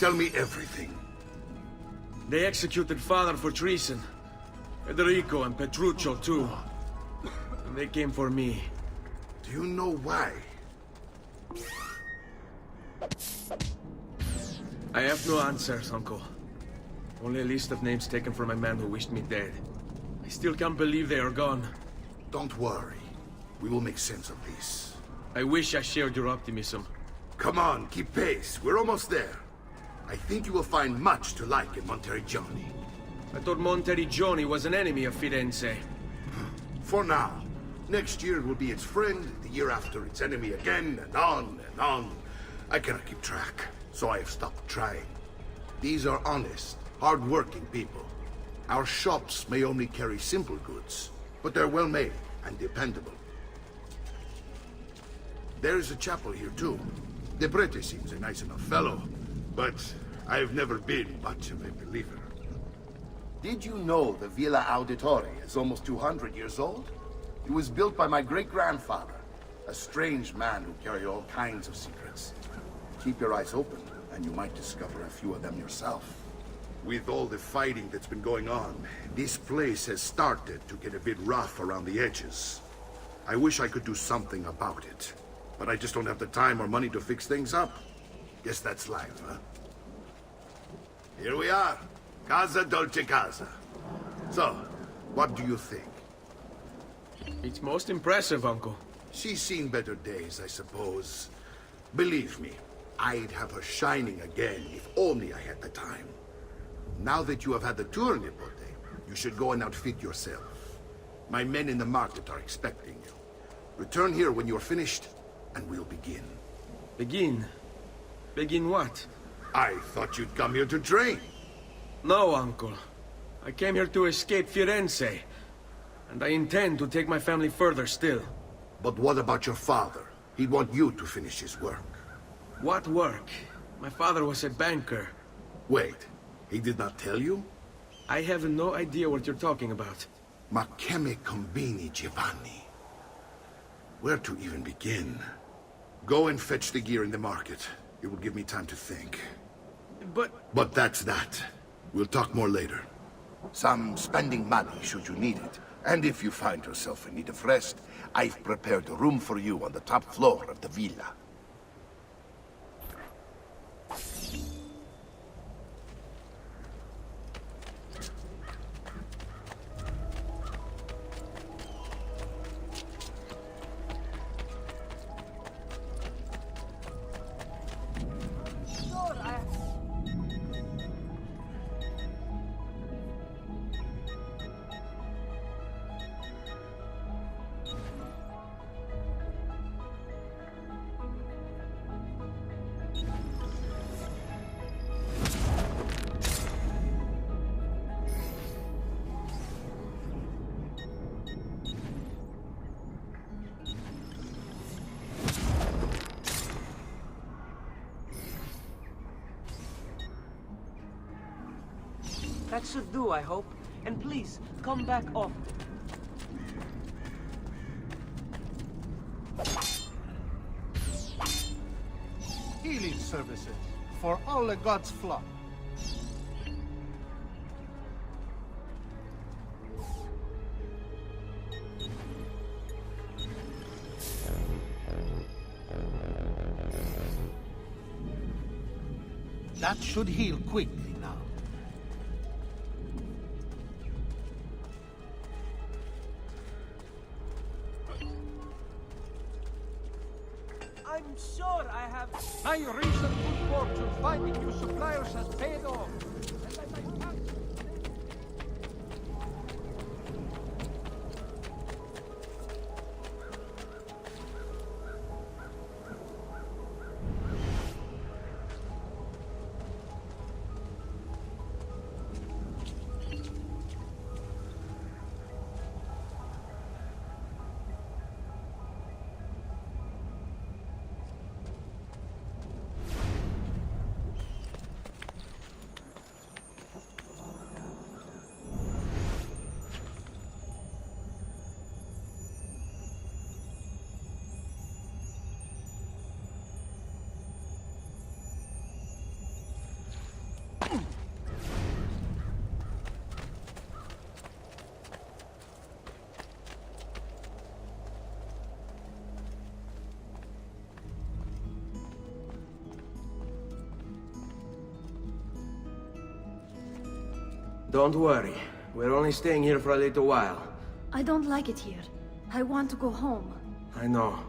Tell me everything. They executed father for treason. Federico and Petruccio too. And they came for me. Do you know why? I have no answers, Uncle. Only a list of names taken from a man who wished me dead. I still can't believe they are gone. Don't worry. We will make sense of this. I wish I shared your optimism. Come on, keep pace. We're almost there. I think you will find much to like in Monteriggioni. I thought Monteriggioni was an enemy of Firenze. For now. Next year it will be its friend, the year after its enemy again, and on and on. I cannot keep track, so I have stopped trying. These are honest, hard-working people. Our shops may only carry simple goods, but they're well-made and dependable. There is a chapel here, too. De Prete seems a nice enough fellow, but I've never been much of a believer. Did you know the Villa Auditore is almost 200 years old? It was built by my great-grandfather, a strange man who carried all kinds of secrets. Keep your eyes open, and you might discover a few of them yourself. With all the fighting that's been going on, this place has started to get a bit rough around the edges. I wish I could do something about it, but I just don't have the time or money to fix things up. Guess that's life, huh? Here we are. Casa Dolce Casa. So, what do you think? It's most impressive, Uncle. She's seen better days, I suppose. Believe me, I'd have her shining again if only I had the time. Now that you have had the tour, Nipote, you should go and outfit yourself. My men in the market are expecting you. Return here when you're finished, and we'll begin. Begin? Begin what? I thought you'd come here to train. No, Uncle. I came here to escape Firenze. And I intend to take my family further still. But what about your father? He'd want you to finish his work. What work? My father was a banker. Wait, he did not tell you? I have no idea what you're talking about. Ma che me combini, Giovanni? Where to even begin? Go and fetch the gear in the market. It will give me time to think. But that's that. We'll talk more later. Some spending money should you need it. And if you find yourself in need of rest, I've prepared a room for you on the top floor of the villa. That should do, I hope. And please, come back often. Healing services for all the gods' flock. That should heal quickly now. I'm sure I have... My recent good fortune finding new suppliers has paid off. Don't worry. We're only staying here for a little while. I don't like it here. I want to go home. I know.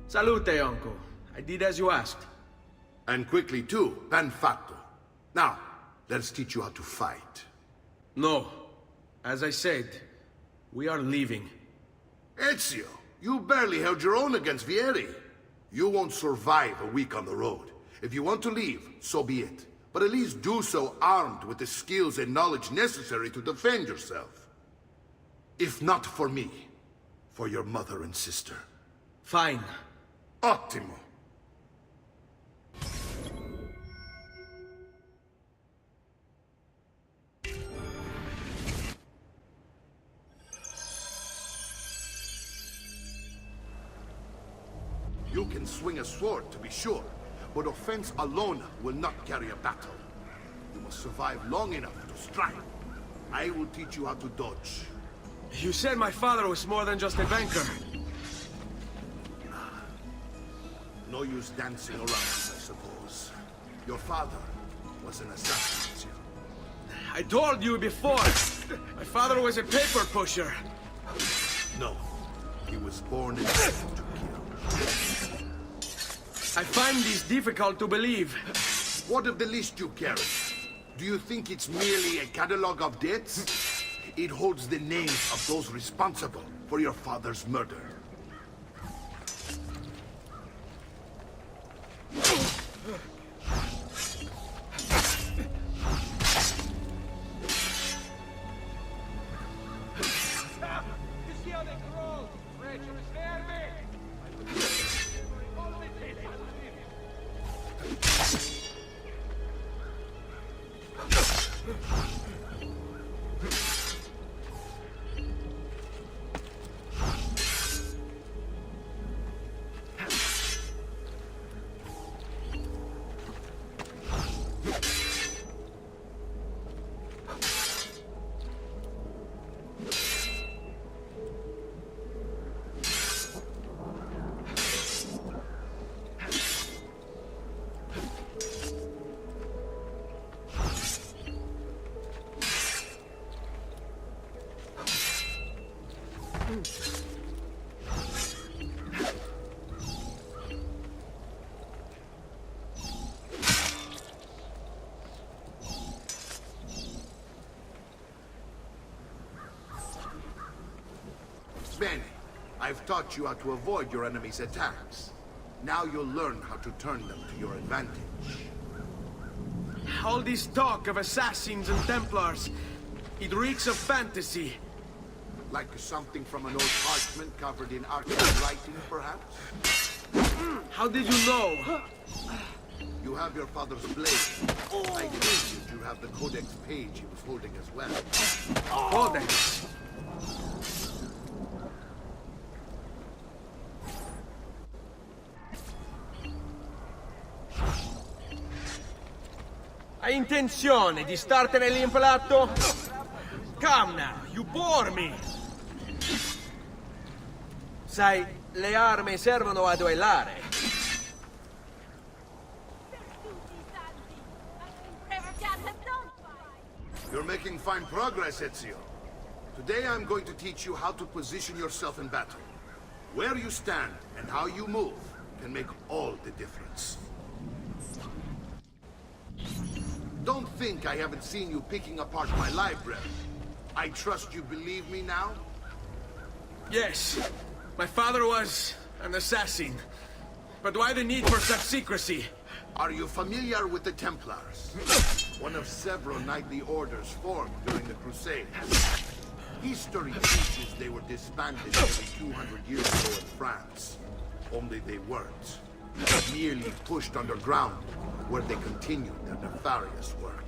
Salute, uncle. I did as you asked. And quickly too, ben fatto. Now, let's teach you how to fight. No. As I said, we are leaving. Ezio, you barely held your own against Vieri. You won't survive a week on the road. If you want to leave, so be it. But at least do so armed with the skills and knowledge necessary to defend yourself. If not for me, for your mother and sister. Fine. Ottimo. You can swing a sword, to be sure, but offense alone will not carry a battle. You must survive long enough to strike. I will teach you how to dodge. You said my father was more than just a banker. No use dancing around, I suppose. Your father was an assassin. I told you before. My father was a paper pusher. No, he was born and bred to kill. I find this difficult to believe. What of the list you carry? Do you think it's merely a catalogue of debts? It holds the names of those responsible for your father's murder. Bene, I've taught you how to avoid your enemy's attacks. Now you'll learn how to turn them to your advantage. All this talk of assassins and Templars, it reeks of fantasy. Like something from an old parchment covered in arcane writing, perhaps? How did you know? You have your father's blade. I think you have the codex page he was holding as well. Codex. Hai intenzione di startene lì impalato? Come now, you bore me! Sai, le armi servono a duellare. You're making fine progress, Ezio. Today I'm going to teach you how to position yourself in battle. Where you stand and how you move can make all the difference. Don't think I haven't seen you picking apart my library. I trust you believe me now? Yes, my father was an assassin. But why the need for such secrecy? Are you familiar with the Templars? One of several knightly orders formed during the Crusades. History teaches they were disbanded nearly 200 years ago in France. Only they weren't. merely pushed underground, where they continued their nefarious work.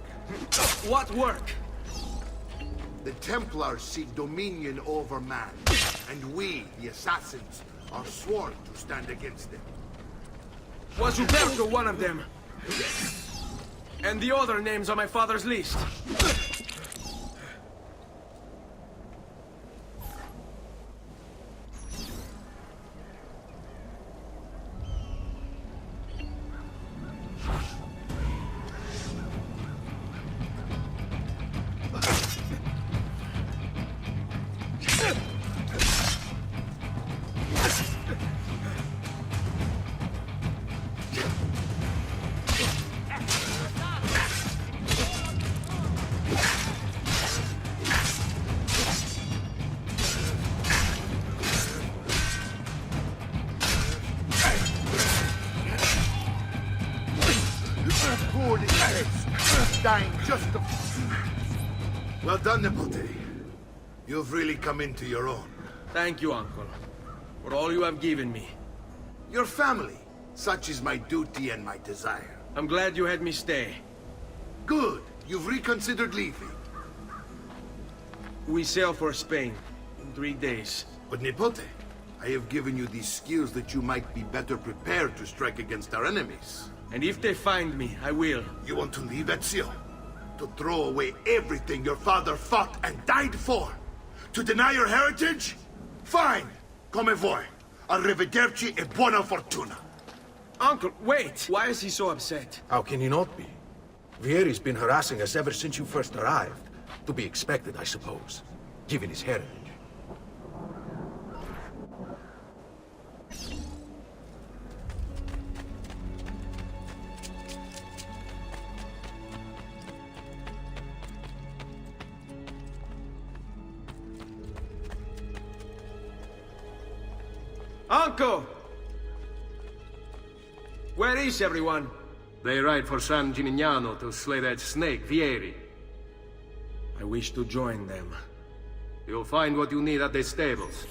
What work? The Templars seek dominion over man, and we, the assassins, are sworn to stand against them. Was Uberto one of them? And the other names on my father's list? Dying just to... Well done, Nepote. You've really come into your own. Thank you, Uncle, for all you have given me. Your family. Such is my duty and my desire. I'm glad you had me stay. Good. You've reconsidered leaving. We sail for Spain in 3 days. But Nepote, I have given you these skills that you might be better prepared to strike against our enemies. And if they find me, I will. You want to leave Ezio? To throw away everything your father fought and died for? To deny your heritage? Fine! Come voi. Arrivederci e buona fortuna. Uncle, wait! Why is he so upset? How can he not be? Vieri's been harassing us ever since you first arrived. To be expected, I suppose, given his heritage. Uncle! Where is everyone? They ride for San Gimignano to slay that snake, Vieri. I wish to join them. You'll find what you need at the stables.